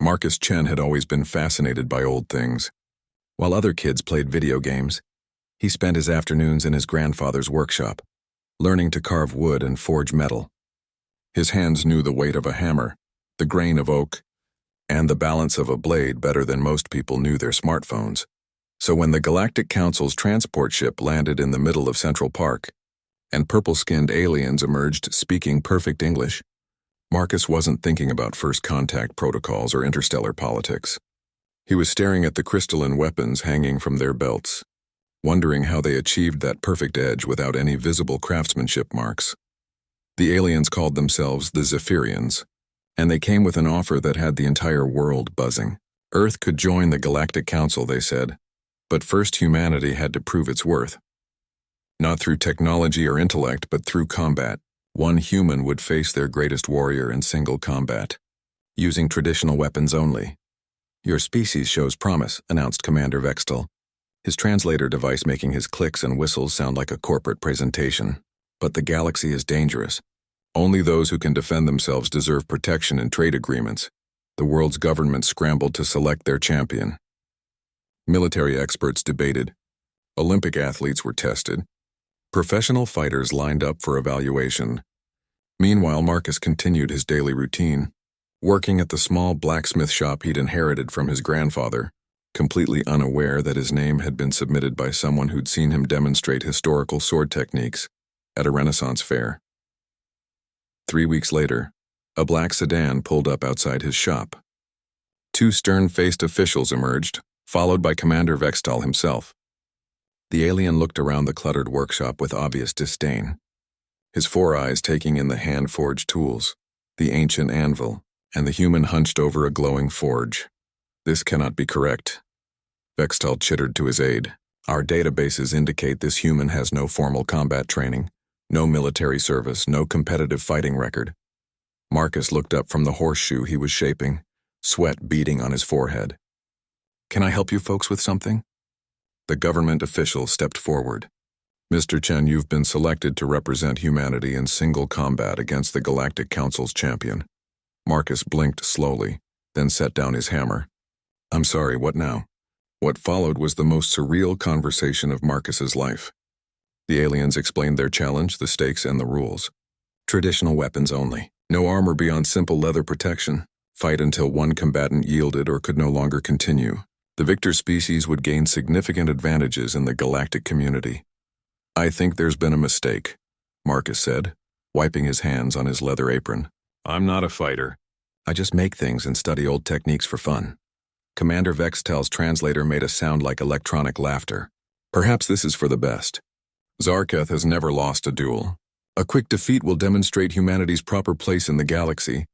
Marcus Chen had always been fascinated by old things. While other kids played video games, he spent his afternoons in his grandfather's workshop, learning to carve wood and forge metal. His hands knew the weight of a hammer, the grain of oak, and the balance of a blade better than most people knew their smartphones. So when the Galactic Council's transport ship landed in the middle of Central Park, and purple-skinned aliens emerged speaking perfect English, Marcus wasn't thinking about first contact protocols or interstellar politics. He was staring at the crystalline weapons hanging from their belts, wondering how they achieved that perfect edge without any visible craftsmanship marks. The aliens called themselves the Zephyrians, and they came with an offer that had the entire world buzzing. Earth could join the Galactic Council, they said, but first humanity had to prove its worth. Not through technology or intellect, but through combat. One human would face their greatest warrior in single combat, using traditional weapons only. "Your species shows promise," announced Commander Vextal, his translator device making his clicks and whistles sound like a corporate presentation. "But the galaxy is dangerous. Only those who can defend themselves deserve protection in trade agreements." The world's government scrambled to select their champion. Military experts debated. Olympic athletes were tested. Professional fighters lined up for evaluation. Meanwhile, Marcus continued his daily routine, working at the small blacksmith shop he'd inherited from his grandfather, completely unaware that his name had been submitted by someone who'd seen him demonstrate historical sword techniques at a Renaissance fair. 3 weeks later, a black sedan pulled up outside his shop. 2 stern-faced officials emerged, followed by Commander Vextal himself. The alien looked around the cluttered workshop with obvious disdain, his 4 eyes taking in the hand-forged tools, the ancient anvil, and the human hunched over a glowing forge. "This cannot be correct," Vextal chittered to his aide. "Our databases indicate this human has no formal combat training, no military service, no competitive fighting record." Marcus looked up from the horseshoe he was shaping, sweat beading on his forehead. "Can I help you folks with something?" The government official stepped forward. "Mr. Chen, you've been selected to represent humanity in single combat against the Galactic Council's champion." Marcus blinked slowly, then set down his hammer. "I'm sorry, what now?" What followed was the most surreal conversation of Marcus's life. The aliens explained their challenge, the stakes, and the rules. Traditional weapons only. No armor beyond simple leather protection. Fight until one combatant yielded or could no longer continue. The victor species would gain significant advantages in the galactic community. "I think there's been a mistake," Marcus said, wiping his hands on his leather apron. "I'm not a fighter. I just make things and study old techniques for fun." Commander Vextal's translator made a sound like electronic laughter. "Perhaps this is for the best. Zarketh has never lost a duel. A quick defeat will demonstrate humanity's proper place in the galaxy."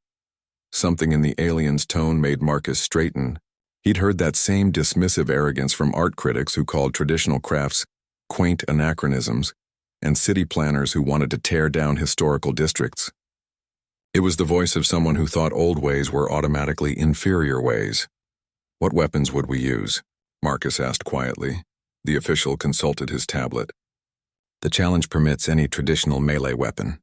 Something in the alien's tone made Marcus straighten. He'd heard that same dismissive arrogance from art critics who called traditional crafts quaint anachronisms, and city planners who wanted to tear down historical districts. It was the voice of someone who thought old ways were automatically inferior ways. "What weapons would we use?" Marcus asked quietly. The official consulted his tablet. "The challenge permits any traditional melee weapon.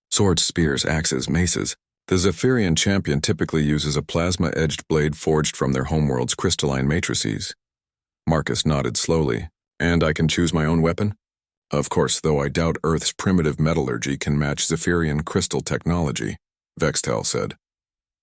Swords, spears, axes, maces. The Zephyrian champion typically uses a plasma-edged blade forged from their homeworld's crystalline matrices." Marcus nodded slowly. "And I can choose my own weapon?" "Of course, though I doubt Earth's primitive metallurgy can match Zephyrian crystal technology," Vextal said.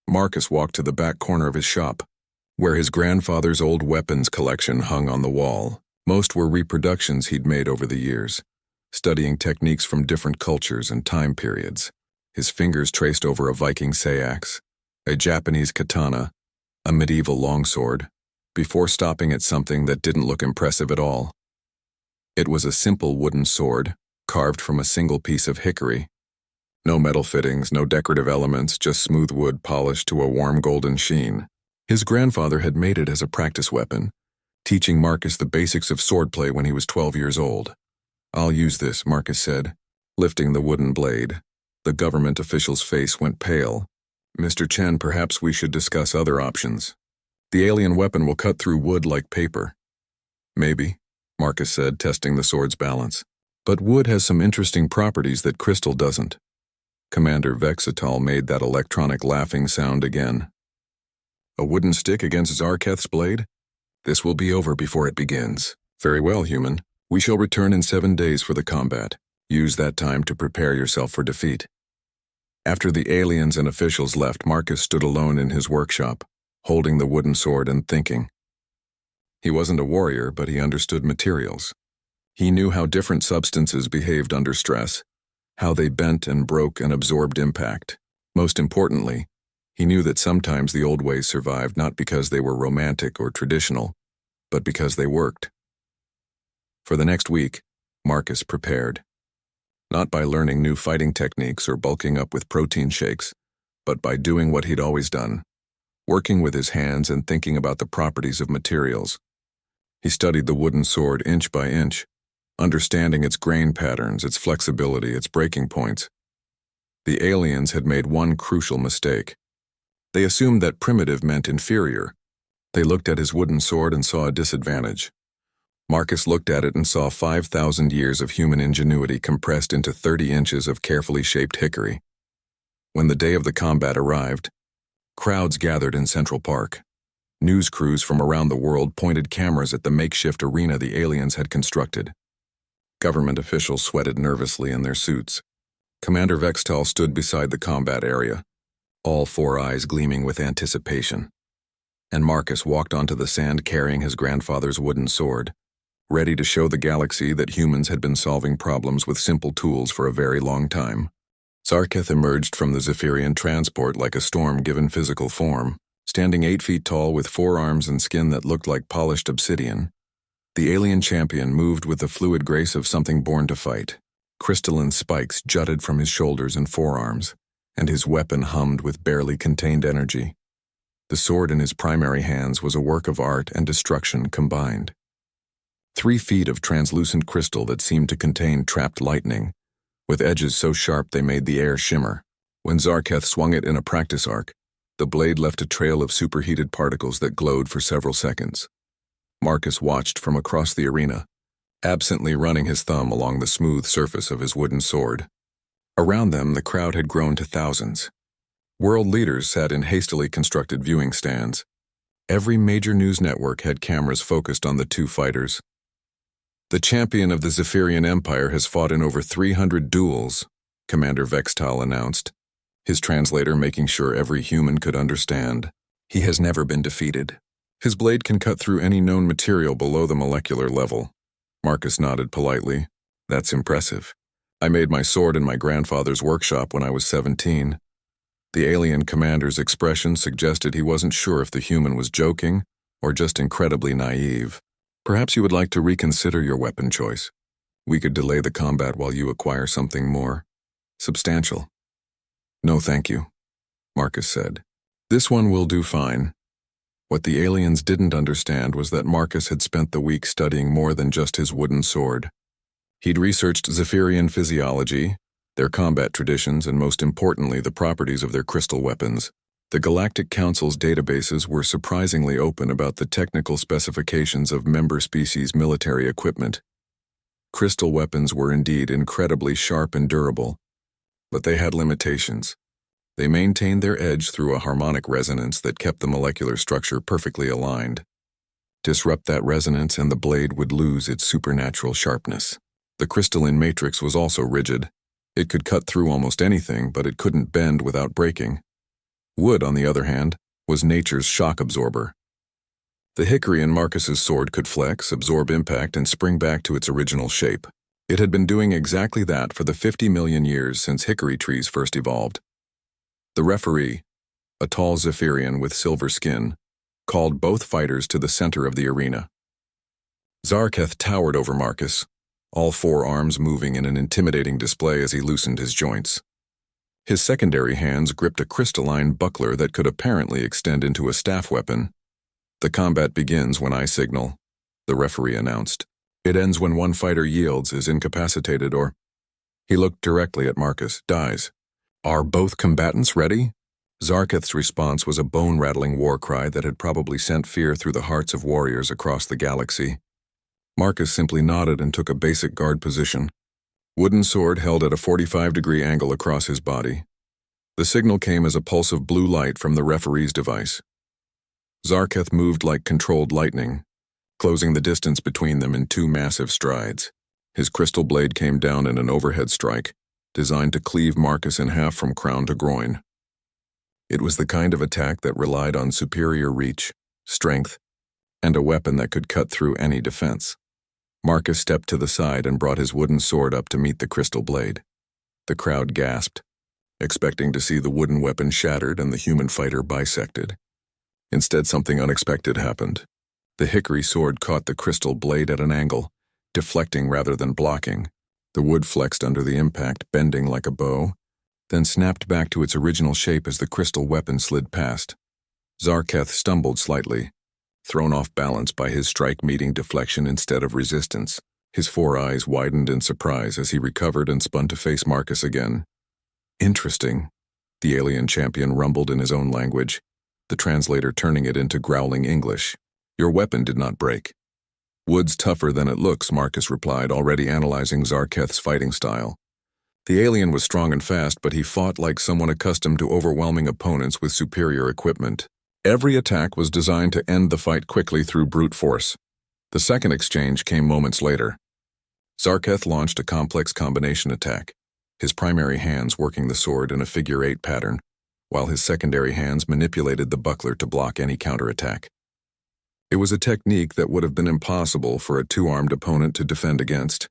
Marcus walked to the back corner of his shop, where his grandfather's old weapons collection hung on the wall. Most were reproductions he'd made over the years, studying techniques from different cultures and time periods. His fingers traced over a Viking sayax, a Japanese katana, a medieval longsword, before stopping at something that didn't look impressive at all. It was a simple wooden sword, carved from a single piece of hickory. No metal fittings, no decorative elements, just smooth wood polished to a warm golden sheen. His grandfather had made it as a practice weapon, teaching Marcus the basics of swordplay when he was 12 years old. "I'll use this," Marcus said, lifting the wooden blade. The government official's face went pale. "Mr. Chen, perhaps we should discuss other options. The alien weapon will cut through wood like paper." "Maybe," Marcus said, testing the sword's balance. "But wood has some interesting properties that crystal doesn't." Commander Vextal made that electronic laughing sound again. A wooden stick against Zarketh's blade? This will be over before it begins. Very well, human. We shall return in 7 days for the combat. Use that time to prepare yourself for defeat. After the aliens and officials left, Marcus stood alone in his workshop, holding the wooden sword and thinking. He wasn't a warrior, but he understood materials. He knew how different substances behaved under stress, how they bent and broke and absorbed impact. Most importantly, he knew that sometimes the old ways survived not because they were romantic or traditional, but because they worked. For the next week, Marcus prepared. Not by learning new fighting techniques or bulking up with protein shakes, but by doing what he'd always done, working with his hands and thinking about the properties of materials. He studied the wooden sword inch by inch, understanding its grain patterns, its flexibility, its breaking points. The aliens had made one crucial mistake. They assumed that primitive meant inferior. They looked at his wooden sword and saw a disadvantage. Marcus looked at it and saw 5,000 years of human ingenuity compressed into 30 inches of carefully shaped hickory. When the day of the combat arrived, crowds gathered in Central Park. News crews from around the world pointed cameras at the makeshift arena the aliens had constructed. Government officials sweated nervously in their suits. Commander Vextal stood beside the combat area, all 4 eyes gleaming with anticipation. And Marcus walked onto the sand carrying his grandfather's wooden sword, ready to show the galaxy that humans had been solving problems with simple tools for a very long time. Zarketh emerged from the Zephyrian transport like a storm given physical form, standing 8 feet tall with 4 arms and skin that looked like polished obsidian. The alien champion moved with the fluid grace of something born to fight. Crystalline spikes jutted from his shoulders and forearms, and his weapon hummed with barely contained energy. The sword in his primary hands was a work of art and destruction combined. 3 feet of translucent crystal that seemed to contain trapped lightning, with edges so sharp they made the air shimmer. When Zarketh swung it in a practice arc, the blade left a trail of superheated particles that glowed for several seconds. Marcus watched from across the arena, absently running his thumb along the smooth surface of his wooden sword. Around them, the crowd had grown to thousands. World leaders sat in hastily constructed viewing stands. Every major news network had cameras focused on the 2 fighters. The champion of the Zephyrian Empire has fought in over 300 duels, Commander Vextal announced, his translator making sure every human could understand. He has never been defeated. His blade can cut through any known material below the molecular level. Marcus nodded politely. That's impressive. I made my sword in my grandfather's workshop when I was 17. The alien commander's expression suggested he wasn't sure if the human was joking or just incredibly naive. Perhaps you would like to reconsider your weapon choice. We could delay the combat while you acquire something more substantial. No, thank you, Marcus said. This one will do fine. What the aliens didn't understand was that Marcus had spent the week studying more than just his wooden sword. He'd researched Zephyrian physiology, their combat traditions, and most importantly, the properties of their crystal weapons. The Galactic Council's databases were surprisingly open about the technical specifications of member species' military equipment. Crystal weapons were indeed incredibly sharp and durable, but they had limitations. They maintained their edge through a harmonic resonance that kept the molecular structure perfectly aligned. Disrupt that resonance and the blade would lose its supernatural sharpness. The crystalline matrix was also rigid. It could cut through almost anything, but it couldn't bend without breaking. Wood, on the other hand, was nature's shock absorber. The hickory in Marcus's sword could flex, absorb impact, and spring back to its original shape. It had been doing exactly that for the 50 million years since hickory trees first evolved. The referee, a tall Zephyrian with silver skin, called both fighters to the center of the arena. Zarketh towered over Marcus, all 4 arms moving in an intimidating display as he loosened his joints. His secondary hands gripped a crystalline buckler that could apparently extend into a staff weapon. The combat begins when I signal, the referee announced. It ends when one fighter yields, is incapacitated, or... He looked directly at Marcus, dies. Are both combatants ready? Zarketh's response was a bone-rattling war cry that had probably sent fear through the hearts of warriors across the galaxy. Marcus simply nodded and took a basic guard position. Wooden sword held at a 45-degree angle across his body. The signal came as a pulse of blue light from the referee's device. Zarketh moved like controlled lightning, closing the distance between them in two massive strides. His crystal blade came down in an overhead strike, designed to cleave Marcus in half from crown to groin. It was the kind of attack that relied on superior reach, strength, and a weapon that could cut through any defense. Marcus stepped to the side and brought his wooden sword up to meet the crystal blade. The crowd gasped, expecting to see the wooden weapon shattered and the human fighter bisected. Instead, something unexpected happened. The hickory sword caught the crystal blade at an angle, deflecting rather than blocking. The wood flexed under the impact, bending like a bow, then snapped back to its original shape as the crystal weapon slid past. Zarketh stumbled slightly, thrown off balance by his strike meeting deflection instead of resistance. His four eyes widened in surprise as he recovered and spun to face Marcus again. "Interesting," the alien champion rumbled in his own language, the translator turning it into growling English. "Your weapon did not break." "Wood's tougher than it looks," Marcus replied, already analyzing Zarketh's fighting style. The alien was strong and fast, but he fought like someone accustomed to overwhelming opponents with superior equipment. Every attack was designed to end the fight quickly through brute force. The second exchange came moments later. Zarketh launched a complex combination attack, his primary hands working the sword in a figure-8 pattern, while his secondary hands manipulated the buckler to block any counterattack. It was a technique that would have been impossible for a two-armed opponent to defend against.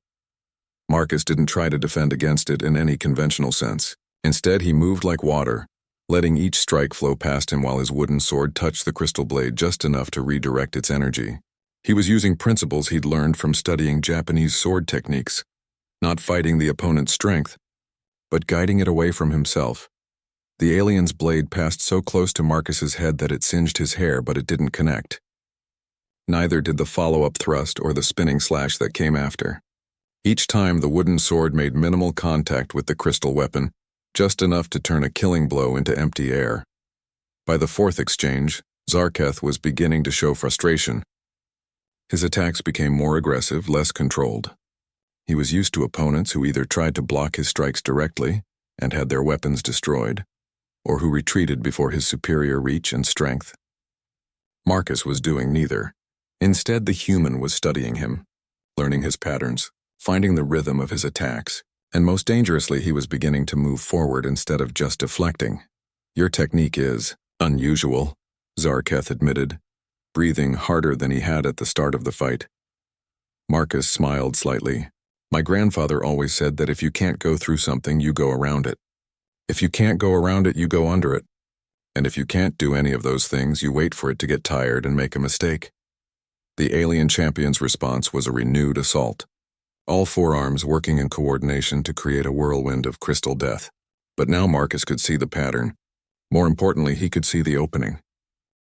Marcus didn't try to defend against it in any conventional sense. Instead, he moved like water, letting each strike flow past him while his wooden sword touched the crystal blade just enough to redirect its energy. He was using principles he'd learned from studying Japanese sword techniques, not fighting the opponent's strength, but guiding it away from himself. The alien's blade passed so close to Marcus's head that it singed his hair, but it didn't connect. Neither did the follow-up thrust or the spinning slash that came after. Each time, the wooden sword made minimal contact with the crystal weapon, just enough to turn a killing blow into empty air. By the fourth exchange, Zarketh was beginning to show frustration. His attacks became more aggressive, less controlled. He was used to opponents who either tried to block his strikes directly and had their weapons destroyed, or who retreated before his superior reach and strength. Marcus was doing neither. Instead, the human was studying him, learning his patterns, finding the rhythm of his attacks, and most dangerously, he was beginning to move forward instead of just deflecting. "Your technique is unusual," Zarketh admitted, breathing harder than he had at the start of the fight. Marcus smiled slightly. "My grandfather always said that if you can't go through something, you go around it. If you can't go around it, you go under it. And if you can't do any of those things, you wait for it to get tired and make a mistake." The alien champion's response was a renewed assault, all forearms working in coordination to create a whirlwind of crystal death. But now Marcus could see the pattern. More importantly, he could see the opening.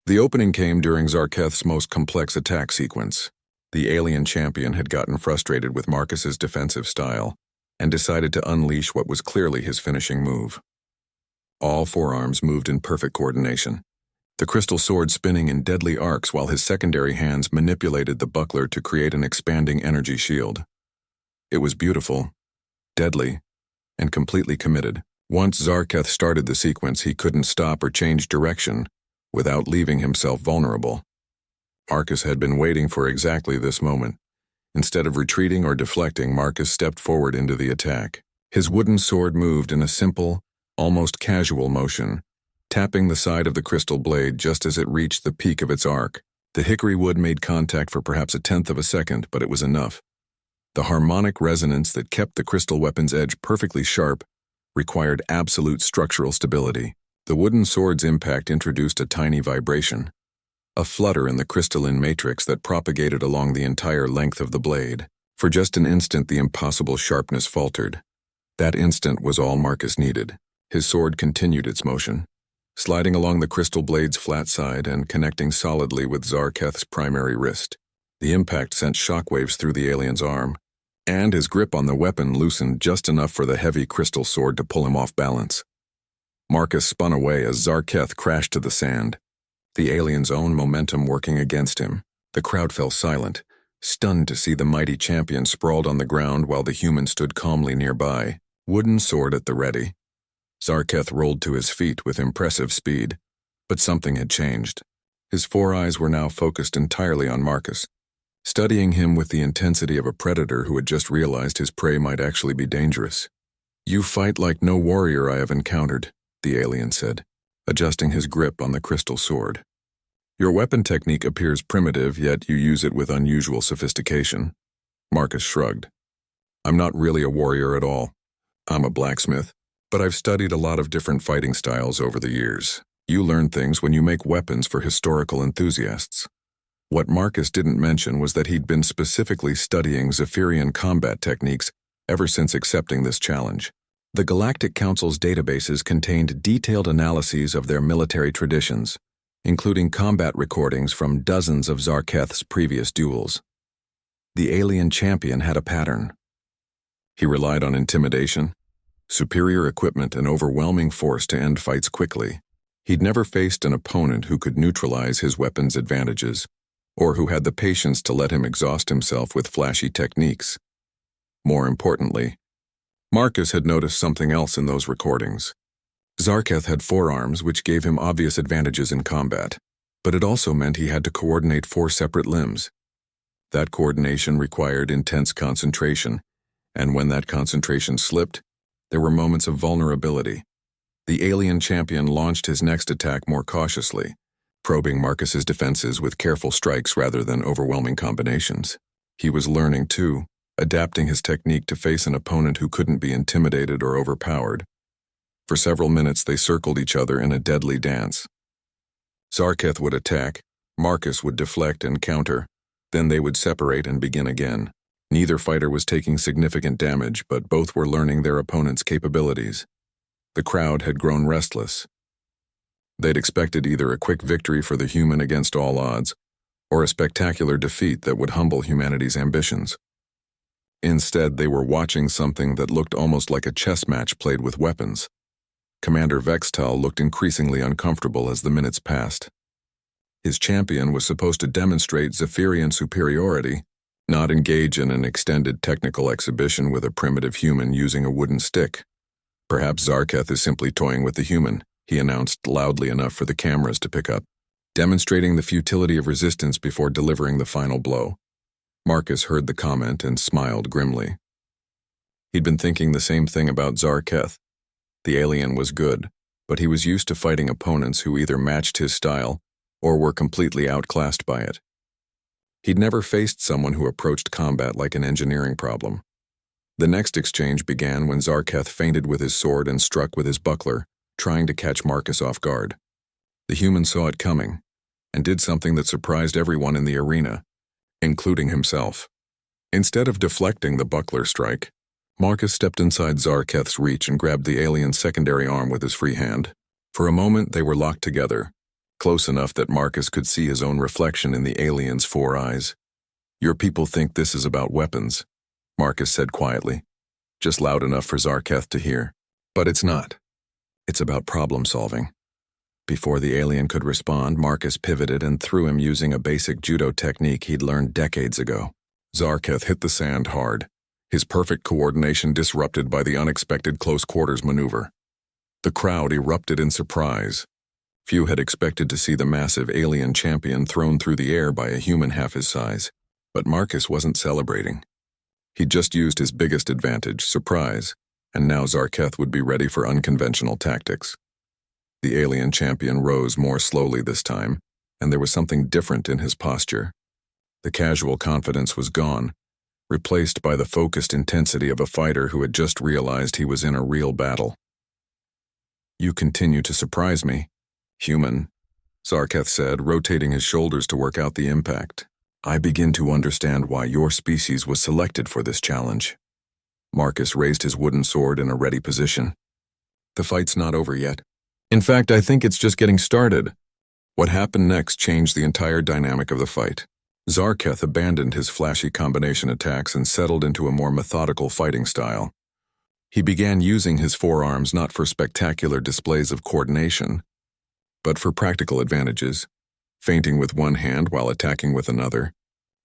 The opening came during Zarketh's most complex attack sequence. The alien champion had gotten frustrated with Marcus's defensive style and decided to unleash what was clearly his finishing move. All forearms moved in perfect coordination, the crystal sword spinning in deadly arcs while his secondary hands manipulated the buckler to create an expanding energy shield. It was beautiful, deadly, and completely committed. Once Zarketh started the sequence, he couldn't stop or change direction without leaving himself vulnerable. Marcus had been waiting for exactly this moment. Instead of retreating or deflecting, Marcus stepped forward into the attack. His wooden sword moved in a simple, almost casual motion, tapping the side of the crystal blade just as it reached the peak of its arc. The hickory wood made contact for perhaps a tenth of a second, but it was enough. The harmonic resonance that kept the crystal weapon's edge perfectly sharp required absolute structural stability. The wooden sword's impact introduced a tiny vibration, a flutter in the crystalline matrix that propagated along the entire length of the blade. For just an instant, the impossible sharpness faltered. That instant was all Marcus needed. His sword continued its motion, sliding along the crystal blade's flat side and connecting solidly with Zarketh's primary wrist. The impact sent shockwaves through the alien's arm, and his grip on the weapon loosened just enough for the heavy crystal sword to pull him off balance. Marcus spun away as Zarketh crashed to the sand, the alien's own momentum working against him. The crowd fell silent, stunned to see the mighty champion sprawled on the ground while the human stood calmly nearby, wooden sword at the ready. Zarketh rolled to his feet with impressive speed, but something had changed. His four eyes were now focused entirely on Marcus, studying him with the intensity of a predator who had just realized his prey might actually be dangerous. "You fight like no warrior I have encountered," the alien said, adjusting his grip on the crystal sword. "Your weapon technique appears primitive, yet you use it with unusual sophistication." Marcus shrugged. "I'm not really a warrior at all. I'm a blacksmith, but I've studied a lot of different fighting styles over the years. You learn things when you make weapons for historical enthusiasts." What Marcus didn't mention was that he'd been specifically studying Zephyrian combat techniques ever since accepting this challenge. The Galactic Council's databases contained detailed analyses of their military traditions, including combat recordings from dozens of Zarketh's previous duels. The alien champion had a pattern. He relied on intimidation, superior equipment, and overwhelming force to end fights quickly. He'd never faced an opponent who could neutralize his weapon's advantages, or who had the patience to let him exhaust himself with flashy techniques. More importantly, Marcus had noticed something else in those recordings. Zarketh had forearms, which gave him obvious advantages in combat, but it also meant he had to coordinate four separate limbs. That coordination required intense concentration, and when that concentration slipped, there were moments of vulnerability. The alien champion launched his next attack more cautiously, probing Marcus's defenses with careful strikes rather than overwhelming combinations. He was learning, too, adapting his technique to face an opponent who couldn't be intimidated or overpowered. For several minutes they circled each other in a deadly dance. Zarketh would attack, Marcus would deflect and counter, then they would separate and begin again. Neither fighter was taking significant damage, but both were learning their opponent's capabilities. The crowd had grown restless. They'd expected either a quick victory for the human against all odds, or a spectacular defeat that would humble humanity's ambitions. Instead, they were watching something that looked almost like a chess match played with weapons. Commander Vextal looked increasingly uncomfortable as the minutes passed. His champion was supposed to demonstrate Zephyrian superiority, not engage in an extended technical exhibition with a primitive human using a wooden stick. "Perhaps Zarketh is simply toying with the human," he announced loudly enough for the cameras to pick up, demonstrating the futility of resistance before delivering the final blow. Marcus heard the comment and smiled grimly. He'd been thinking the same thing about Zarketh. The alien was good, but he was used to fighting opponents who either matched his style or were completely outclassed by it. He'd never faced someone who approached combat like an engineering problem. The next exchange began when Zarketh feinted with his sword and struck with his buckler, trying to catch Marcus off guard. The human saw it coming, and did something that surprised everyone in the arena, including himself. Instead of deflecting the buckler strike, Marcus stepped inside Zarketh's reach and grabbed the alien's secondary arm with his free hand. For a moment they were locked together, close enough that Marcus could see his own reflection in the alien's four eyes. "Your people think this is about weapons," Marcus said quietly, just loud enough for Zarketh to hear. "But it's not. It's about problem solving." Before the alien could respond, Marcus pivoted and threw him using a basic judo technique he'd learned decades ago. Zarketh hit the sand hard, his perfect coordination disrupted by the unexpected close-quarters maneuver. The crowd erupted in surprise. Few had expected to see the massive alien champion thrown through the air by a human half his size, but Marcus wasn't celebrating. He'd just used his biggest advantage, surprise, and now Zarketh would be ready for unconventional tactics. The alien champion rose more slowly this time, and there was something different in his posture. The casual confidence was gone, replaced by the focused intensity of a fighter who had just realized he was in a real battle. "You continue to surprise me, human," Zarketh said, rotating his shoulders to work out the impact. "I begin to understand why your species was selected for this challenge." Marcus raised his wooden sword in a ready position. "The fight's not over yet. In fact, I think it's just getting started." What happened next changed the entire dynamic of the fight. Zarketh abandoned his flashy combination attacks and settled into a more methodical fighting style. He began using his forearms not for spectacular displays of coordination, but for practical advantages, feinting with one hand while attacking with another,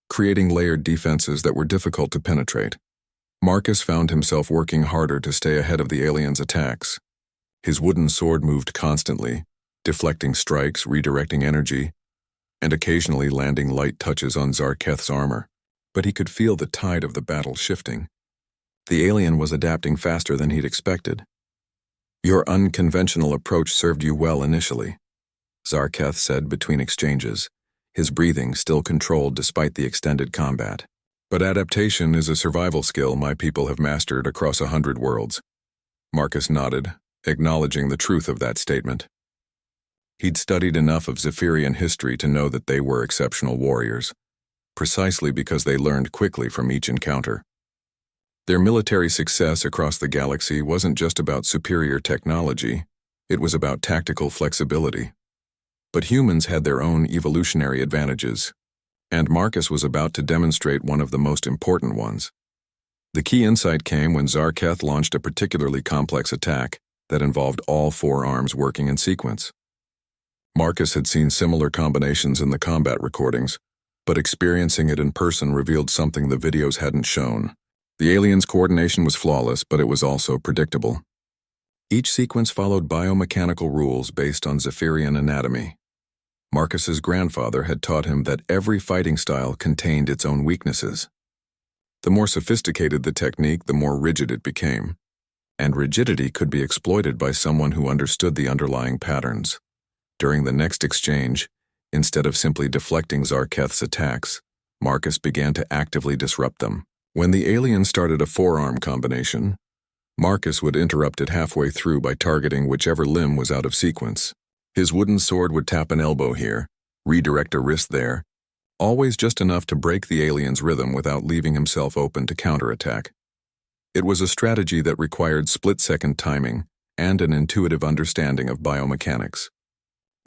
creating layered defenses that were difficult to penetrate. Marcus found himself working harder to stay ahead of the alien's attacks. His wooden sword moved constantly, deflecting strikes, redirecting energy, and occasionally landing light touches on Zarketh's armor, but he could feel the tide of the battle shifting. The alien was adapting faster than he'd expected. "Your unconventional approach served you well initially," Zarketh said between exchanges, his breathing still controlled despite the extended combat. "But adaptation is a survival skill my people have mastered across 100 worlds." Marcus nodded, acknowledging the truth of that statement. He'd studied enough of Zephyrian history to know that they were exceptional warriors, precisely because they learned quickly from each encounter. Their military success across the galaxy wasn't just about superior technology, it was about tactical flexibility. But humans had their own evolutionary advantages, and Marcus was about to demonstrate one of the most important ones. The key insight came when Zarketh launched a particularly complex attack that involved all 4 arms working in sequence. Marcus had seen similar combinations in the combat recordings, but experiencing it in person revealed something the videos hadn't shown. The aliens' coordination was flawless, but it was also predictable. Each sequence followed biomechanical rules based on Zephyrian anatomy. Marcus's grandfather had taught him that every fighting style contained its own weaknesses. The more sophisticated the technique, the more rigid it became, and rigidity could be exploited by someone who understood the underlying patterns. During the next exchange, instead of simply deflecting Zarketh's attacks, Marcus began to actively disrupt them. When the alien started a 4-arm combination, Marcus would interrupt it halfway through by targeting whichever limb was out of sequence. His wooden sword would tap an elbow here, redirect a wrist there, always just enough to break the alien's rhythm without leaving himself open to counterattack. It was a strategy that required split-second timing and an intuitive understanding of biomechanics.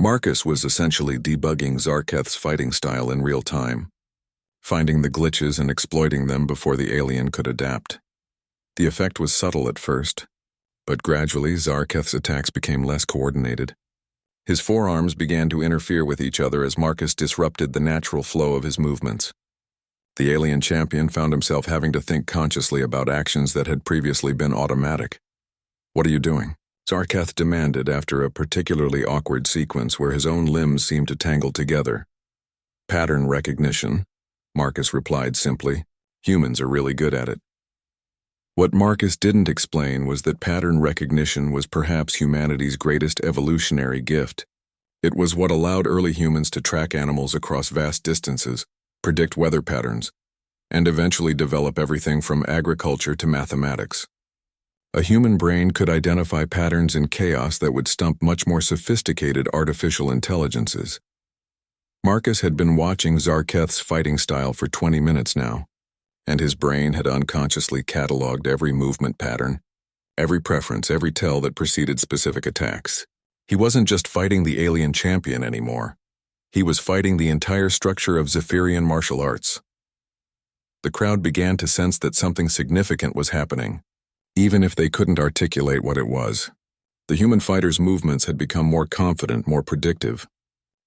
Marcus was essentially debugging Zarketh's fighting style in real time, finding the glitches and exploiting them before the alien could adapt. The effect was subtle at first, but gradually Zarketh's attacks became less coordinated. His 4 arms began to interfere with each other as Marcus disrupted the natural flow of his movements. The alien champion found himself having to think consciously about actions that had previously been automatic. "What are you doing?" Zarketh demanded after a particularly awkward sequence where his own limbs seemed to tangle together. "Pattern recognition," Marcus replied simply. "Humans are really good at it." What Marcus didn't explain was that pattern recognition was perhaps humanity's greatest evolutionary gift. It was what allowed early humans to track animals across vast distances, predict weather patterns, and eventually develop everything from agriculture to mathematics. A human brain could identify patterns in chaos that would stump much more sophisticated artificial intelligences. Marcus had been watching Zarketh's fighting style for 20 minutes now, and his brain had unconsciously catalogued every movement pattern, every preference, every tell that preceded specific attacks. He wasn't just fighting the alien champion anymore. He was fighting the entire structure of Zephyrian martial arts. The crowd began to sense that something significant was happening, even if they couldn't articulate what it was. The human fighter's movements had become more confident, more predictive.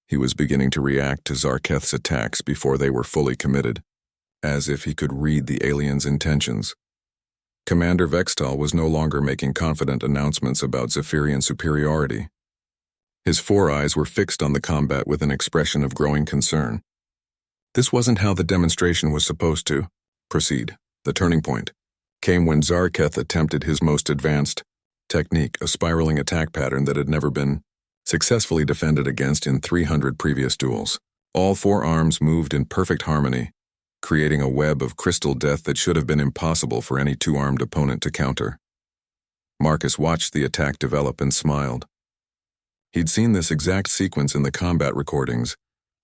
He was beginning to react to Zarketh's attacks before they were fully committed, as if he could read the alien's intentions. Commander Vextal was no longer making confident announcements about Zephyrian superiority. His 4 eyes were fixed on the combat with an expression of growing concern. This wasn't how the demonstration was supposed to proceed. The turning point came when Zarketh attempted his most advanced technique, a spiraling attack pattern that had never been successfully defended against in 300 previous duels. All 4 arms moved in perfect harmony, creating a web of crystal death that should have been impossible for any 2-armed opponent to counter. Marcus watched the attack develop and smiled. He'd seen this exact sequence in the combat recordings,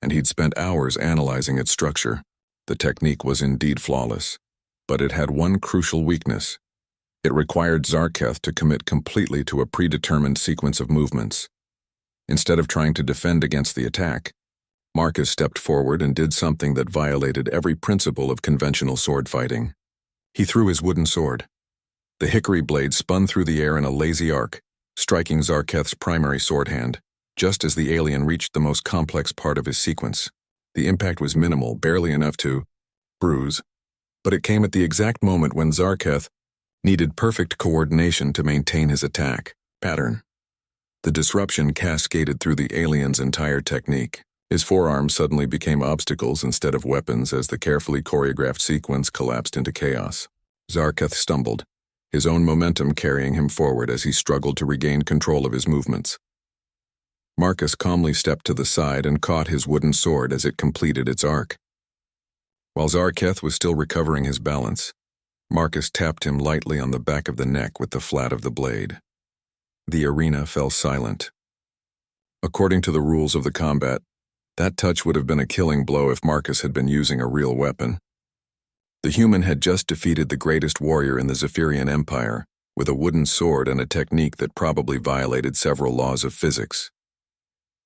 and he'd spent hours analyzing its structure. The technique was indeed flawless, but it had one crucial weakness. It required Zarketh to commit completely to a predetermined sequence of movements. Instead of trying to defend against the attack, Marcus stepped forward and did something that violated every principle of conventional sword fighting. He threw his wooden sword. The hickory blade spun through the air in a lazy arc, striking Zarketh's primary sword hand, just as the alien reached the most complex part of his sequence. The impact was minimal, barely enough to bruise, but it came at the exact moment when Zarketh needed perfect coordination to maintain his attack pattern. The disruption cascaded through the alien's entire technique. His forearms suddenly became obstacles instead of weapons as the carefully choreographed sequence collapsed into chaos. Zarketh stumbled, his own momentum carrying him forward as he struggled to regain control of his movements. Marcus calmly stepped to the side and caught his wooden sword as it completed its arc. While Zarketh was still recovering his balance, Marcus tapped him lightly on the back of the neck with the flat of the blade. The arena fell silent. According to the rules of the combat, that touch would have been a killing blow if Marcus had been using a real weapon. The human had just defeated the greatest warrior in the Zephyrian Empire with a wooden sword and a technique that probably violated several laws of physics.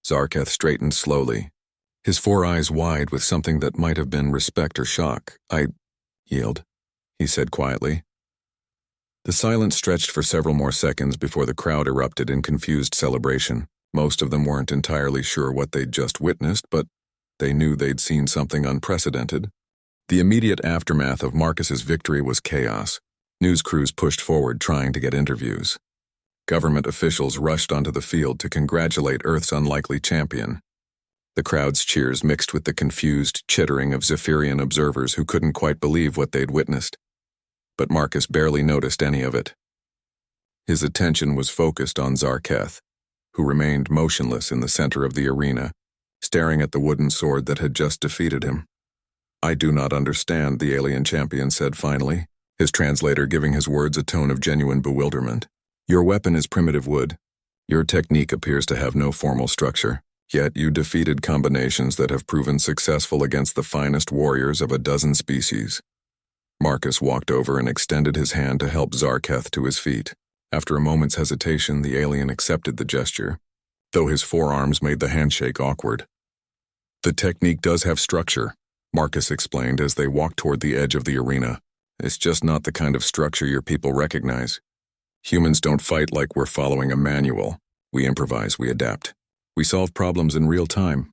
Zarketh straightened slowly, his four eyes wide with something that might have been respect or shock. "I yield," he said quietly. The silence stretched for several more seconds before the crowd erupted in confused celebration. Most of them weren't entirely sure what they'd just witnessed, but they knew they'd seen something unprecedented. The immediate aftermath of Marcus's victory was chaos. News crews pushed forward trying to get interviews. Government officials rushed onto the field to congratulate Earth's unlikely champion. The crowd's cheers mixed with the confused chittering of Zephyrian observers who couldn't quite believe what they'd witnessed. But Marcus barely noticed any of it. His attention was focused on Zarketh, who remained motionless in the center of the arena, staring at the wooden sword that had just defeated him. "I do not understand," the alien champion said finally, his translator giving his words a tone of genuine bewilderment. "Your weapon is primitive wood. Your technique appears to have no formal structure, yet you defeated combinations that have proven successful against the finest warriors of a dozen species." Marcus walked over and extended his hand to help Zarketh to his feet. After a moment's hesitation, the alien accepted the gesture, though his forearms made the handshake awkward. "The technique does have structure," Marcus explained as they walked toward the edge of the arena. "It's just not the kind of structure your people recognize. Humans don't fight like we're following a manual. We improvise, we adapt. We solve problems in real time."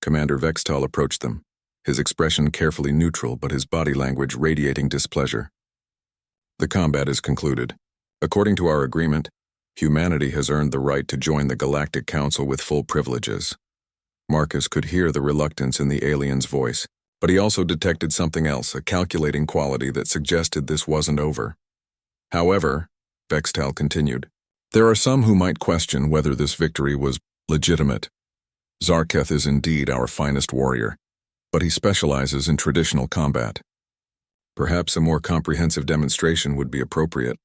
Commander Vextal approached them, his expression carefully neutral but his body language radiating displeasure. "The combat is concluded. According to our agreement, humanity has earned the right to join the Galactic Council with full privileges." Marcus could hear the reluctance in the alien's voice, but he also detected something else, a calculating quality that suggested this wasn't over. "However," Vextal continued, "there are some who might question whether this victory was legitimate. Zarketh is indeed our finest warrior, but he specializes in traditional combat. Perhaps a more comprehensive demonstration would be appropriate."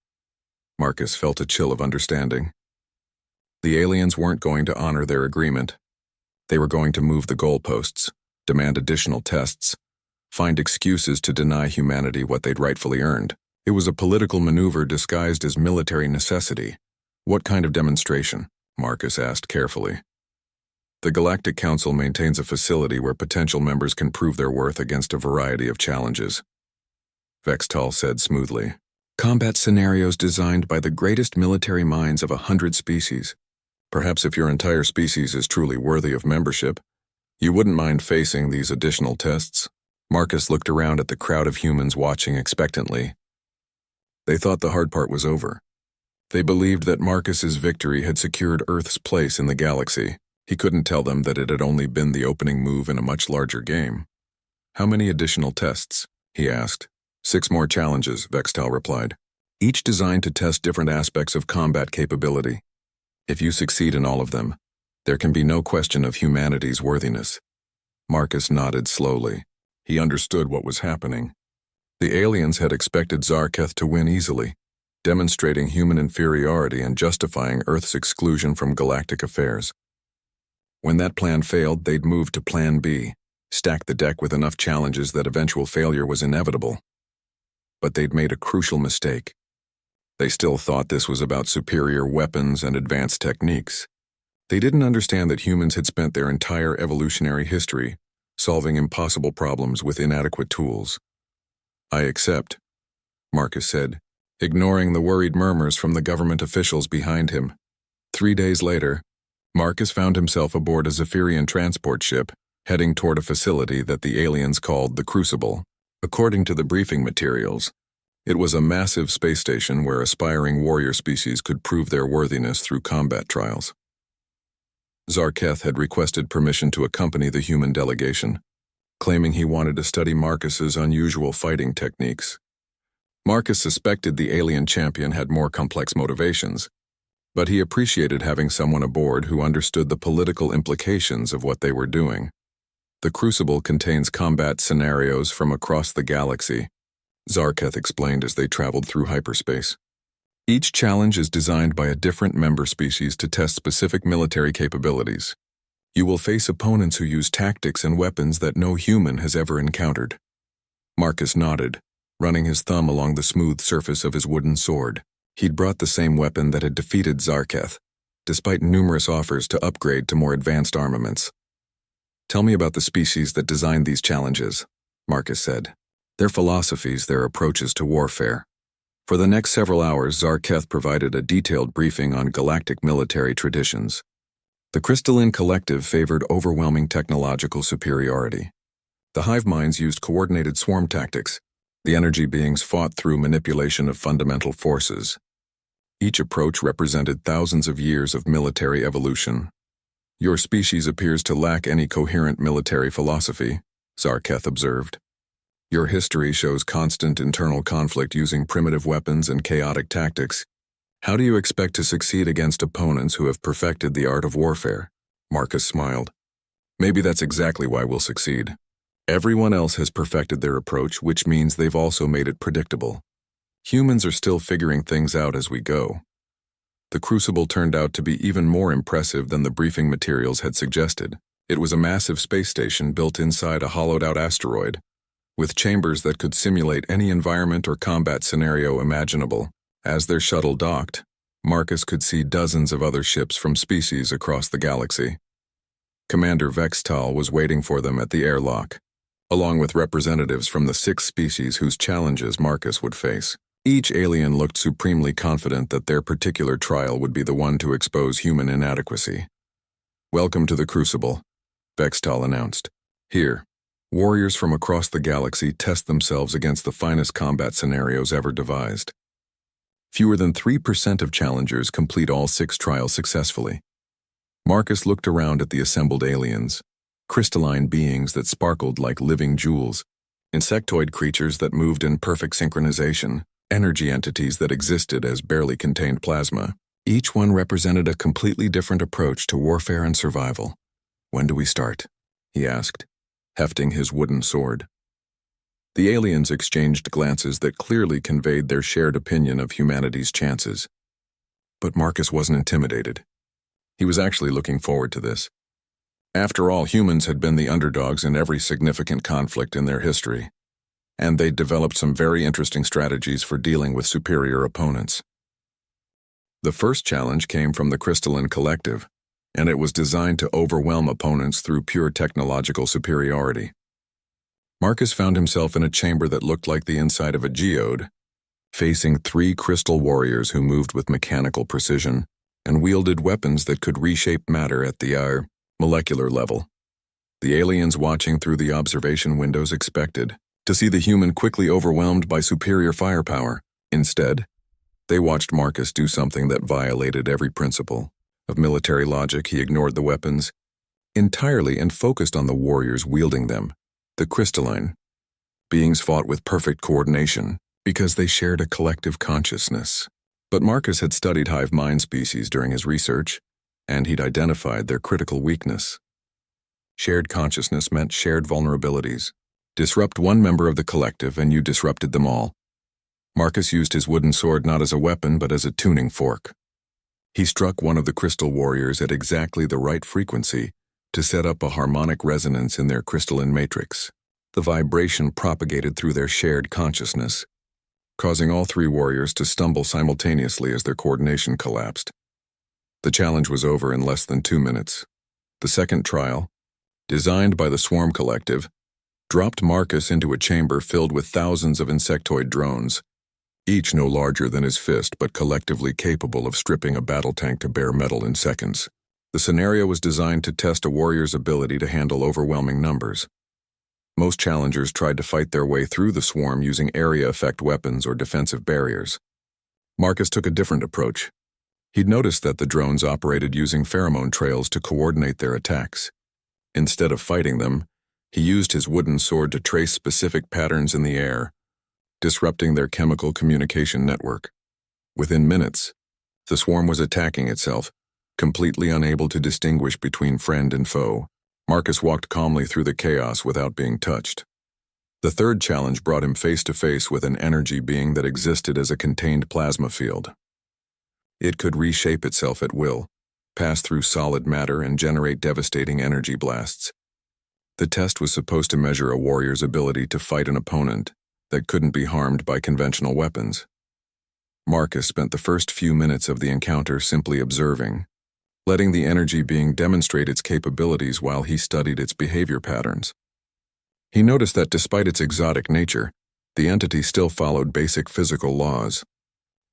Marcus felt a chill of understanding. The aliens weren't going to honor their agreement. They were going to move the goalposts, demand additional tests, find excuses to deny humanity what they'd rightfully earned. It was a political maneuver disguised as military necessity. "What kind of demonstration?" Marcus asked carefully. "The Galactic Council maintains a facility where potential members can prove their worth against a variety of challenges," Vextal said smoothly. "Combat scenarios designed by the greatest military minds of 100 species. Perhaps if your entire species is truly worthy of membership, you wouldn't mind facing these additional tests." Marcus looked around at the crowd of humans watching expectantly. They thought the hard part was over. They believed that Marcus's victory had secured Earth's place in the galaxy. He couldn't tell them that it had only been the opening move in a much larger game. "How many additional tests?" he asked. 6 more challenges," Vextal replied, "each designed to test different aspects of combat capability. If you succeed in all of them, there can be no question of humanity's worthiness." Marcus nodded slowly. He understood what was happening. The aliens had expected Zarketh to win easily, demonstrating human inferiority and justifying Earth's exclusion from galactic affairs. When that plan failed, they'd move to Plan B, stack the deck with enough challenges that eventual failure was inevitable. But they'd made a crucial mistake. They still thought this was about superior weapons and advanced techniques. They didn't understand that humans had spent their entire evolutionary history solving impossible problems with inadequate tools. "I accept," Marcus said, ignoring the worried murmurs from the government officials behind him. 3 days later, Marcus found himself aboard a Zephyrian transport ship, heading toward a facility that the aliens called the Crucible. According to the briefing materials, it was a massive space station where aspiring warrior species could prove their worthiness through combat trials. Zarketh had requested permission to accompany the human delegation, claiming he wanted to study Marcus's unusual fighting techniques. Marcus suspected the alien champion had more complex motivations, but he appreciated having someone aboard who understood the political implications of what they were doing. The Crucible contains combat scenarios from across the galaxy, Zarketh explained as they traveled through hyperspace. Each challenge is designed by a different member species to test specific military capabilities. You will face opponents who use tactics and weapons that no human has ever encountered. Marcus nodded, running his thumb along the smooth surface of his wooden sword. He'd brought the same weapon that had defeated Zarketh, despite numerous offers to upgrade to more advanced armaments. "Tell me about the species that designed these challenges," Marcus said. "Their philosophies, their approaches to warfare." For the next several hours, Zarketh provided a detailed briefing on galactic military traditions. The Crystalline Collective favored overwhelming technological superiority. The hive minds used coordinated swarm tactics. The energy beings fought through manipulation of fundamental forces. Each approach represented thousands of years of military evolution. "Your species appears to lack any coherent military philosophy," Zarketh observed. "Your history shows constant internal conflict using primitive weapons and chaotic tactics. How do you expect to succeed against opponents who have perfected the art of warfare?" Marcus smiled. "Maybe that's exactly why we'll succeed. Everyone else has perfected their approach, which means they've also made it predictable. Humans are still figuring things out as we go." The Crucible turned out to be even more impressive than the briefing materials had suggested. It was a massive space station built inside a hollowed-out asteroid, with chambers that could simulate any environment or combat scenario imaginable. As their shuttle docked, Marcus could see dozens of other ships from species across the galaxy. Commander Vextal was waiting for them at the airlock, along with representatives from the 6 species whose challenges Marcus would face. Each alien looked supremely confident that their particular trial would be the one to expose human inadequacy. "Welcome to the Crucible," Vextal announced. "Here, warriors from across the galaxy test themselves against the finest combat scenarios ever devised. Fewer than 3% of challengers complete all 6 trials successfully." Marcus looked around at the assembled aliens, crystalline beings that sparkled like living jewels, insectoid creatures that moved in perfect synchronization, energy entities that existed as barely contained plasma. Each one represented a completely different approach to warfare and survival. "When do we start?" he asked, hefting his wooden sword. The aliens exchanged glances that clearly conveyed their shared opinion of humanity's chances. But Marcus wasn't intimidated. He was actually looking forward to this. After all, humans had been the underdogs in every significant conflict in their history, and they'd developed some very interesting strategies for dealing with superior opponents. The first challenge came from the Crystalline Collective, and it was designed to overwhelm opponents through pure technological superiority. Marcus found himself in a chamber that looked like the inside of a geode, facing 3 crystal warriors who moved with mechanical precision and wielded weapons that could reshape matter at the molecular level. The aliens watching through the observation windows expected to see the human quickly overwhelmed by superior firepower. Instead, they watched Marcus do something that violated every principle of military logic. He ignored the weapons entirely and focused on the warriors wielding them. The crystalline beings fought with perfect coordination because they shared a collective consciousness. But Marcus had studied hive mind species during his research, and he'd identified their critical weakness. Shared consciousness meant shared vulnerabilities. Disrupt one member of the collective and you disrupted them all. Marcus used his wooden sword not as a weapon but as a tuning fork. He struck one of the crystal warriors at exactly the right frequency to set up a harmonic resonance in their crystalline matrix. The vibration propagated through their shared consciousness, causing all 3 warriors to stumble simultaneously as their coordination collapsed. The challenge was over in less than 2 minutes. The second trial, designed by the Swarm Collective, dropped Marcus into a chamber filled with thousands of insectoid drones, each no larger than his fist but collectively capable of stripping a battle tank to bare metal in seconds. The scenario was designed to test a warrior's ability to handle overwhelming numbers. Most challengers tried to fight their way through the swarm using area effect weapons or defensive barriers. Marcus took a different approach. He'd noticed that the drones operated using pheromone trails to coordinate their attacks. Instead of fighting them, he used his wooden sword to trace specific patterns in the air, disrupting their chemical communication network. Within minutes, the swarm was attacking itself, completely unable to distinguish between friend and foe. Marcus walked calmly through the chaos without being touched. The third challenge brought him face to face with an energy being that existed as a contained plasma field. It could reshape itself at will, pass through solid matter, and generate devastating energy blasts. The test was supposed to measure a warrior's ability to fight an opponent that couldn't be harmed by conventional weapons. Marcus spent the first few minutes of the encounter simply observing, letting the energy being demonstrate its capabilities while he studied its behavior patterns. He noticed that despite its exotic nature, the entity still followed basic physical laws.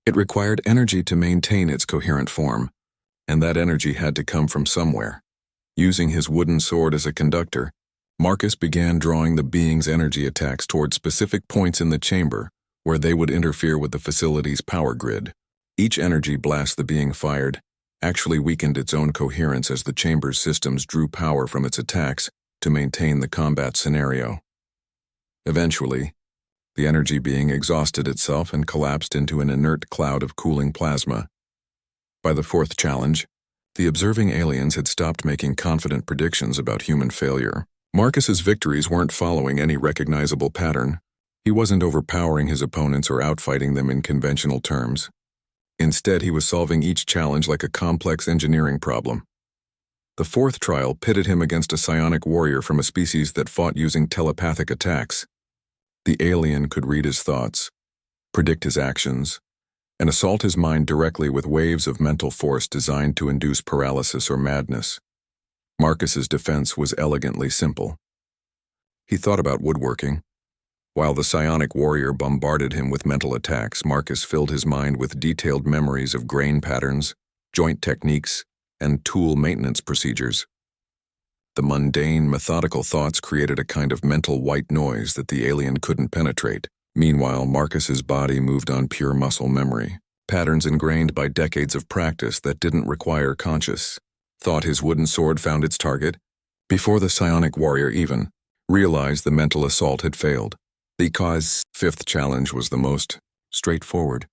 It required energy to maintain its coherent form, and that energy had to come from somewhere. Using his wooden sword as a conductor, Marcus began drawing the being's energy attacks toward specific points in the chamber where they would interfere with the facility's power grid. Each energy blast the being fired actually weakened its own coherence as the chamber's systems drew power from its attacks to maintain the combat scenario. Eventually, the energy being exhausted itself and collapsed into an inert cloud of cooling plasma. By the fourth challenge, the observing aliens had stopped making confident predictions about human failure. Marcus's victories weren't following any recognizable pattern. He wasn't overpowering his opponents or outfighting them in conventional terms. Instead, he was solving each challenge like a complex engineering problem. The fourth trial pitted him against a psionic warrior from a species that fought using telepathic attacks. The alien could read his thoughts, predict his actions, and assault his mind directly with waves of mental force designed to induce paralysis or madness. Marcus's defense was elegantly simple. He thought about woodworking. While the psionic warrior bombarded him with mental attacks, Marcus filled his mind with detailed memories of grain patterns, joint techniques, and tool maintenance procedures. The mundane, methodical thoughts created a kind of mental white noise that the alien couldn't penetrate. Meanwhile, Marcus's body moved on pure muscle memory, patterns ingrained by decades of practice that didn't require conscious thought. His wooden sword found its target before the psionic warrior even realized the mental assault had failed. The fifth challenge was the most straightforward,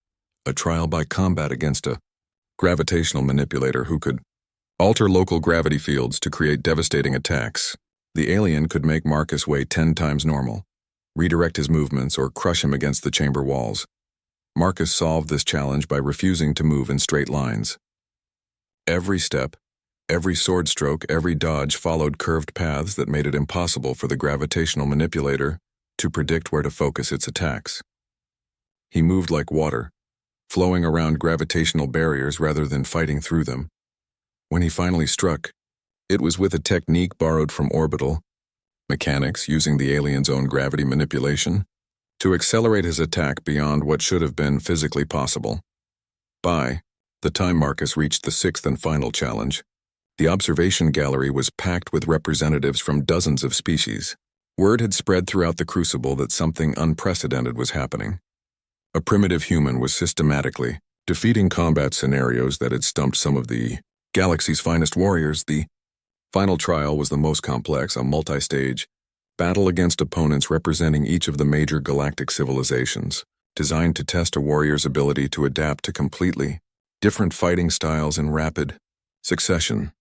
a trial by combat against a gravitational manipulator who could alter local gravity fields to create devastating attacks. The alien could make Marcus weigh 10 times normal, redirect his movements, or crush him against the chamber walls. Marcus solved this challenge by refusing to move in straight lines. Every step, every sword stroke, every dodge followed curved paths that made it impossible for the gravitational manipulator to predict where to focus its attacks. He moved like water, flowing around gravitational barriers rather than fighting through them. When he finally struck, it was with a technique borrowed from orbital mechanics, using the alien's own gravity manipulation to accelerate his attack beyond what should have been physically possible. By the time Marcus reached the sixth and final challenge, the observation gallery was packed with representatives from dozens of species. Word had spread throughout the crucible that something unprecedented was happening. A primitive human was systematically defeating combat scenarios that had stumped some of the galaxy's finest warriors. The final trial was the most complex, a multi-stage battle against opponents representing each of the major galactic civilizations, designed to test a warrior's ability to adapt to completely different fighting styles in rapid succession.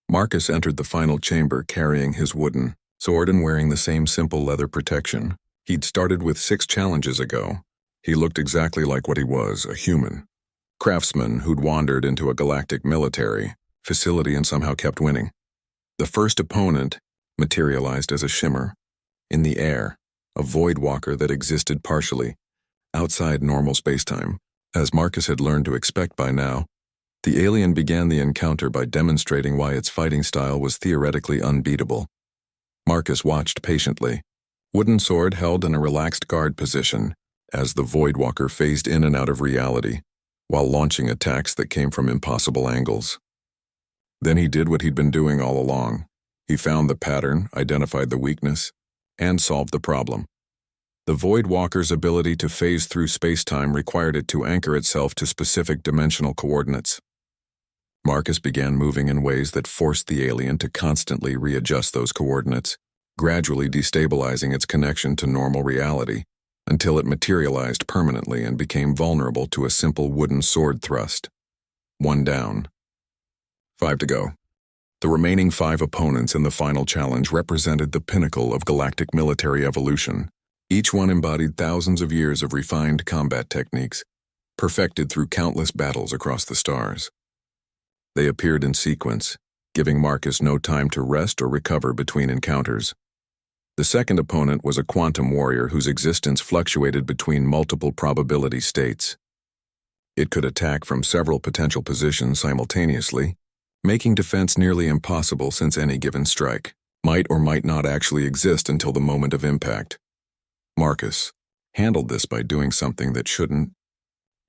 Marcus entered the final chamber carrying his wooden sword and wearing the same simple leather protection he'd started with 6 challenges ago. He looked exactly like what he was, a human craftsman who'd wandered into a galactic military facility and somehow kept winning. The first opponent materialized as a shimmer in the air, a void walker that existed partially outside normal spacetime. As Marcus had learned to expect by now, the alien began the encounter by demonstrating why its fighting style was theoretically unbeatable. Marcus watched patiently, wooden sword held in a relaxed guard position, as the void walker phased in and out of reality, while launching attacks that came from impossible angles. Then he did what he'd been doing all along. He found the pattern, identified the weakness, and solved the problem. The Void Walker's ability to phase through space-time required it to anchor itself to specific dimensional coordinates. Marcus began moving in ways that forced the alien to constantly readjust those coordinates, gradually destabilizing its connection to normal reality, until it materialized permanently and became vulnerable to a simple wooden sword thrust. 1 down. 5 to go. The remaining 5 opponents in the final challenge represented the pinnacle of galactic military evolution. Each one embodied thousands of years of refined combat techniques, perfected through countless battles across the stars. They appeared in sequence, giving Marcus no time to rest or recover between encounters. The second opponent was a quantum warrior whose existence fluctuated between multiple probability states. It could attack from several potential positions simultaneously, making defense nearly impossible since any given strike might or might not actually exist until the moment of impact. Marcus handled this by doing something that shouldn't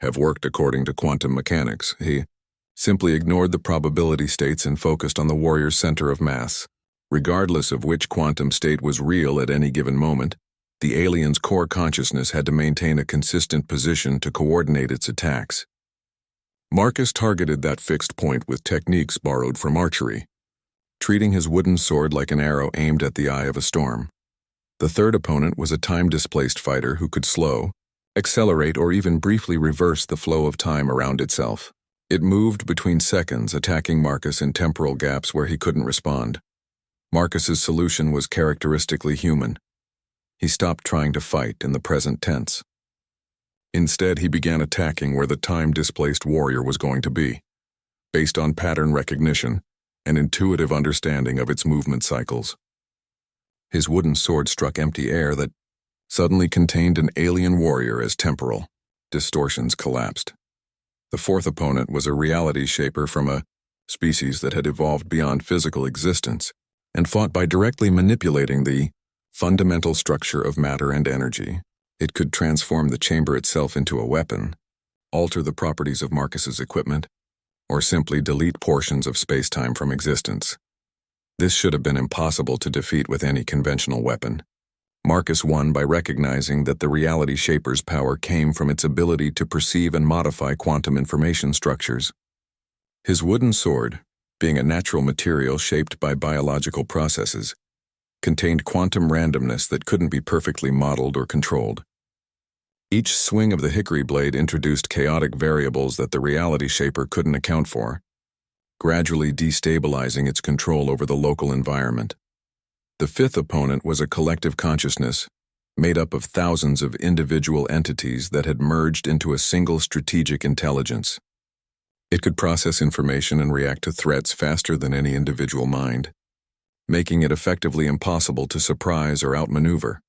have worked according to quantum mechanics. He simply ignored the probability states and focused on the warrior's center of mass. Regardless of which quantum state was real at any given moment, the alien's core consciousness had to maintain a consistent position to coordinate its attacks. Marcus targeted that fixed point with techniques borrowed from archery, treating his wooden sword like an arrow aimed at the eye of a storm. The third opponent was a time-displaced fighter who could slow, accelerate, or even briefly reverse the flow of time around itself. It moved between seconds, attacking Marcus in temporal gaps where he couldn't respond. Marcus's solution was characteristically human. He stopped trying to fight in the present tense. Instead, he began attacking where the time-displaced warrior was going to be, based on pattern recognition and intuitive understanding of its movement cycles. His wooden sword struck empty air that suddenly contained an alien warrior as temporal distortions collapsed. The fourth opponent was a reality shaper from a species that had evolved beyond physical existence and fought by directly manipulating the fundamental structure of matter and energy. It could transform the chamber itself into a weapon, alter the properties of Marcus's equipment, or simply delete portions of space-time from existence. This should have been impossible to defeat with any conventional weapon. Marcus won by recognizing that the reality shaper's power came from its ability to perceive and modify quantum information structures. His wooden sword, being a natural material shaped by biological processes, contained quantum randomness that couldn't be perfectly modeled or controlled. Each swing of the hickory blade introduced chaotic variables that the reality shaper couldn't account for, gradually destabilizing its control over the local environment. The fifth opponent was a collective consciousness, made up of thousands of individual entities that had merged into a single strategic intelligence. It could process information and react to threats faster than any individual mind, making it effectively impossible to surprise or outmaneuver.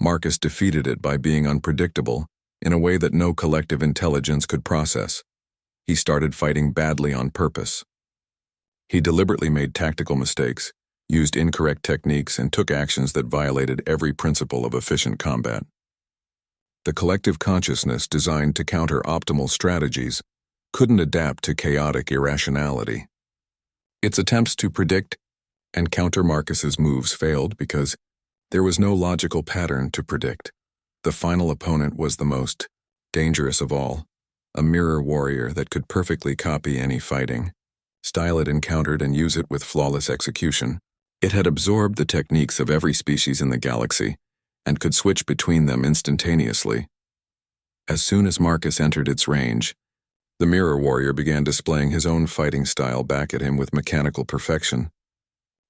Marcus defeated it by being unpredictable in a way that no collective intelligence could process. He started fighting badly on purpose. He deliberately made tactical mistakes, used incorrect techniques, and took actions that violated every principle of efficient combat. The collective consciousness designed to counter optimal strategies couldn't adapt to chaotic irrationality. Its attempts to predict and counter Marcus's moves failed because there was no logical pattern to predict. The final opponent was the most dangerous of all, a mirror warrior that could perfectly copy any fighting style it encountered and use it with flawless execution. It had absorbed the techniques of every species in the galaxy and could switch between them instantaneously. As soon as Marcus entered its range, the mirror warrior began displaying his own fighting style back at him with mechanical perfection.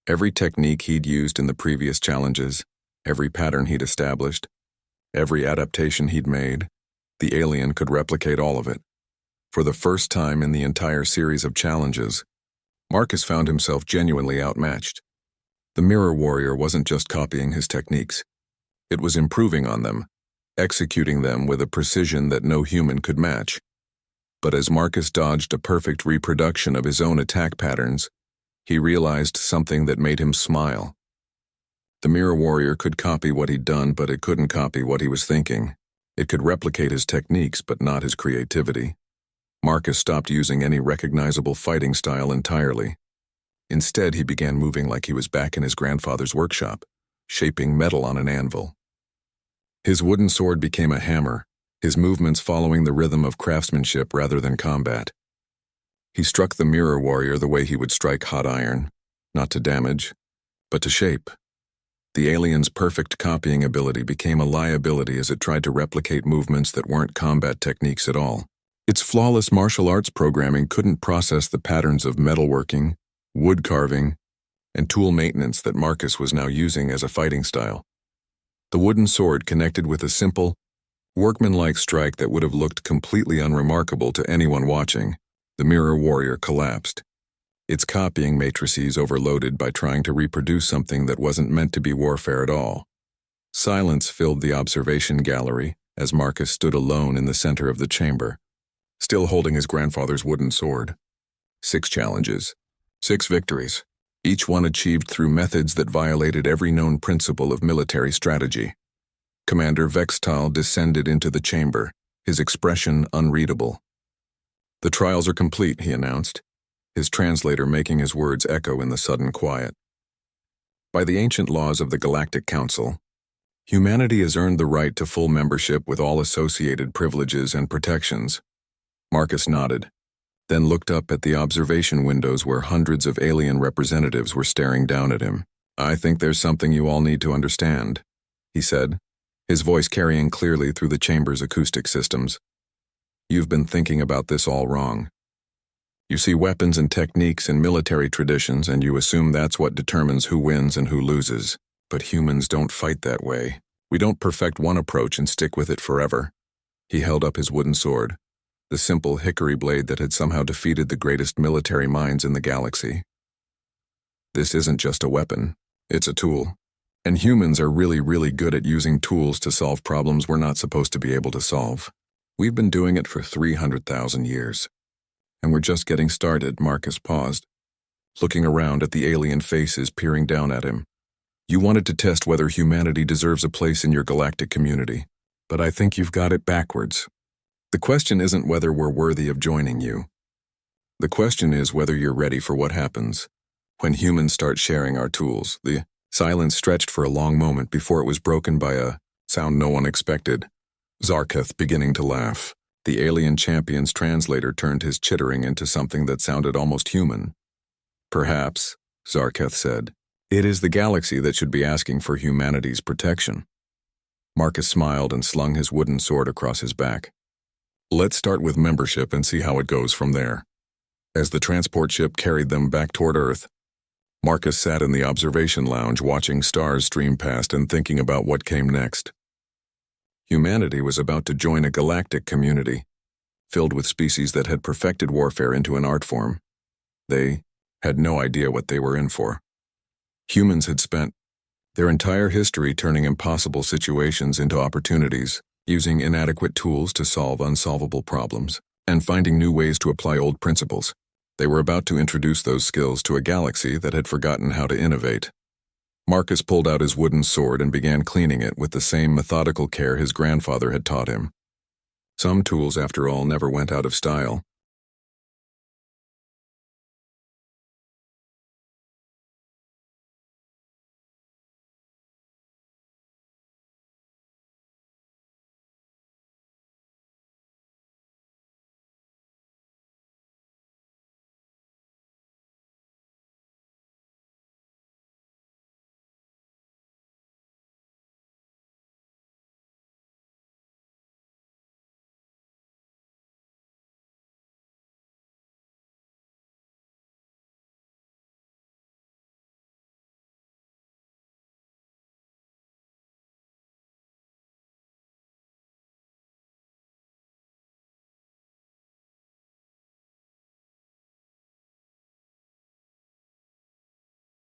Every technique he'd used in the previous challenges, every pattern he'd established, every adaptation he'd made, the alien could replicate all of it. For the first time in the entire series of challenges, Marcus found himself genuinely outmatched. The mirror warrior wasn't just copying his techniques. It was improving on them, executing them with a precision that no human could match. But as Marcus dodged a perfect reproduction of his own attack patterns, he realized something that made him smile. The mirror warrior could copy what he'd done, but it couldn't copy what he was thinking. It could replicate his techniques, but not his creativity. Marcus stopped using any recognizable fighting style entirely. Instead, he began moving like he was back in his grandfather's workshop, shaping metal on an anvil. His wooden sword became a hammer, his movements following the rhythm of craftsmanship rather than combat. He struck the mirror warrior the way he would strike hot iron, not to damage, but to shape. The alien's perfect copying ability became a liability as it tried to replicate movements that weren't combat techniques at all. Its flawless martial arts programming couldn't process the patterns of metalworking, wood carving, and tool maintenance that Marcus was now using as a fighting style. The wooden sword connected with a simple, workmanlike strike that would have looked completely unremarkable to anyone watching. The mirror warrior collapsed, its copying matrices overloaded by trying to reproduce something that wasn't meant to be warfare at all. Silence filled the observation gallery as Marcus stood alone in the center of the chamber, still holding his grandfather's wooden sword. 6 challenges, 6 victories, each one achieved through methods that violated every known principle of military strategy. Commander Vextal descended into the chamber, his expression unreadable. "The trials are complete," he announced, his translator making his words echo in the sudden quiet. "By the ancient laws of the Galactic Council, humanity has earned the right to full membership with all associated privileges and protections." Marcus nodded, then looked up at the observation windows where hundreds of alien representatives were staring down at him. "I think there's something you all need to understand," he said, his voice carrying clearly through the chamber's acoustic systems. "You've been thinking about this all wrong. You see weapons and techniques in military traditions, and you assume that's what determines who wins and who loses. But humans don't fight that way. We don't perfect one approach and stick with it forever." He held up his wooden sword, the simple hickory blade that had somehow defeated the greatest military minds in the galaxy. "This isn't just a weapon, it's a tool. And humans are really, really good at using tools to solve problems we're not supposed to be able to solve. We've been doing it for 300,000 years. And we're just getting started." Marcus paused, looking around at the alien faces peering down at him. "You wanted to test whether humanity deserves a place in your galactic community, but I think you've got it backwards. The question isn't whether we're worthy of joining you. The question is whether you're ready for what happens when humans start sharing our tools." The silence stretched for a long moment before it was broken by a sound no one expected. Zarketh beginning to laugh. The alien champion's translator turned his chittering into something that sounded almost human. "Perhaps," Zarketh said, "it is the galaxy that should be asking for humanity's protection." Marcus smiled and slung his wooden sword across his back. "Let's start with membership and see how it goes from there." As the transport ship carried them back toward Earth, Marcus sat in the observation lounge watching stars stream past and thinking about what came next. Humanity was about to join a galactic community, filled with species that had perfected warfare into an art form. They had no idea what they were in for. Humans had spent their entire history turning impossible situations into opportunities, using inadequate tools to solve unsolvable problems, and finding new ways to apply old principles. They were about to introduce those skills to a galaxy that had forgotten how to innovate. Marcus pulled out his wooden sword and began cleaning it with the same methodical care his grandfather had taught him. Some tools, after all, never went out of style,